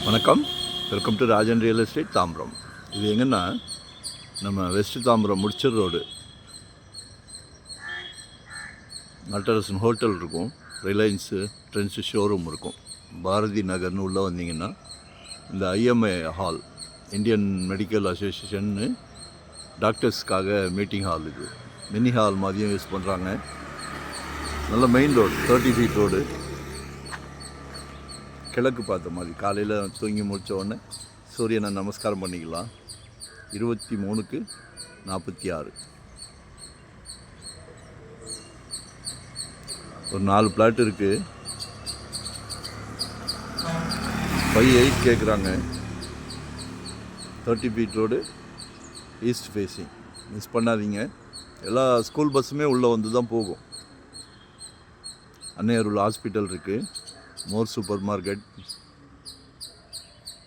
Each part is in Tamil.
வணக்கம், welcome to Rajan real estate Tambaram. இது எங்கன்னா நம்ம வெஸ்ட் தாம்பரம் முடிச்சர் ரோடு நட்டரசன் ஹோட்டல் இருக்கும், ரிலையன்ஸு ட்ரெண்ட்ஸு ஷோரூம் இருக்கும். பாரதி நகர்னு உள்ளே வந்தீங்கன்னா இந்த ஐஎம்ஏ ஹால், இந்தியன் மெடிக்கல் அசோசியேஷன்னு டாக்டர்ஸ்க்காக மீட்டிங் ஹால், இது மினி ஹால் மாதிரியும் யூஸ் பண்ணுறாங்க. நல்ல மெயின் ரோடு, 30 ஃபீட் ரோடு, கிழக்கு பார்த்த மாதிரி. காலையில் தூங்கி முடித்த உடனே சூரியனை நமஸ்காரம் பண்ணிக்கலாம். 23க்கு 46 ஒரு 4 பிளாட் இருக்குது. 5.8 கேட்குறாங்க. 30 feet road, east facing. Miss பண்ணாதீங்க. எல்லா ஸ்கூல் பஸ்ஸுமே உள்ளே வந்து தான் போகும். அன்னையருள் ஹாஸ்பிட்டல் இருக்குது, மோர் சூப்பர் மார்க்கெட்,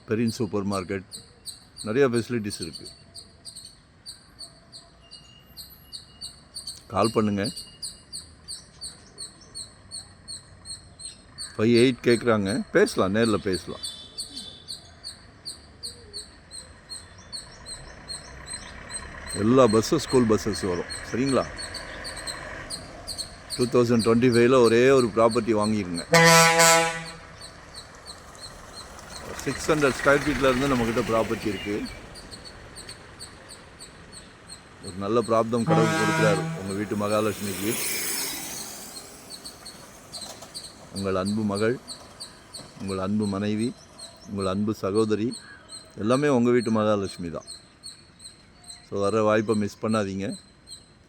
பெரின் சூப்பர் மார்க்கெட், நிறையா ஃபெசிலிட்டிஸ் இருக்குது. கால் பண்ணுங்கள். 5.8 கேட்குறாங்க. பேசலாம், நேரில் பேசலாம். எல்லா பஸ்ஸும் ஸ்கூல் பஸ்ஸஸ் வரும். சரிங்களா? 2025 ஒரே ஒரு ப்ராப்பர்ட்டி வாங்கிடுங்க. 600 ஸ்கொயர் ஃபீட்லேருந்து நம்மக்கிட்ட ப்ராப்பர்ட்டி இருக்குது. ஒரு நல்ல பிராப்தம் கடவுள் கொடுக்குறாரு உங்கள் வீட்டு மகாலட்சுமிக்கு. உங்கள் அன்பு மகள், உங்கள் அன்பு மனைவி, உங்கள் அன்பு சகோதரி எல்லாமே உங்கள் வீட்டு மகாலட்சுமி தான். ஸோ வர வாய்ப்பை மிஸ் பண்ணாதீங்க.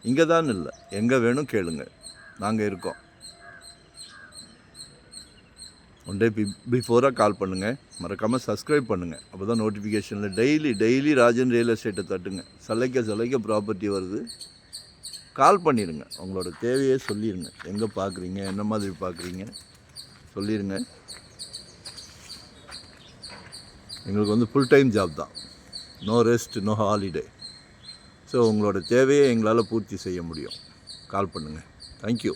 இங்கே தான் இல்லை, எங்கே வேணும் கேளுங்க, நாங்கள் இருக்கோம். ஒன் டே பிஃபோராக கால் பண்ணுங்கள். மறக்காமல் சப்ஸ்கிரைப் பண்ணுங்கள். அப்போ தான் நோட்டிஃபிகேஷனில் டெய்லி ராஜன் ரியல் எஸ்டேட்டை தட்டுங்க. சலைக்க ப்ராப்பர்ட்டி வருது. கால் பண்ணிடுங்க. உங்களோட தேவையே சொல்லிடுங்க. எங்கே பார்க்குறீங்க, என்ன மாதிரி பார்க்குறீங்க சொல்லிடுங்க. எங்களுக்கு வந்து ஃபுல் டைம் ஜாப் தான், no rest, no holiday. So உங்களோட தேவையை எங்களால் பூர்த்தி செய்ய முடியும். கால் பண்ணுங்கள். தேங்க்யூ.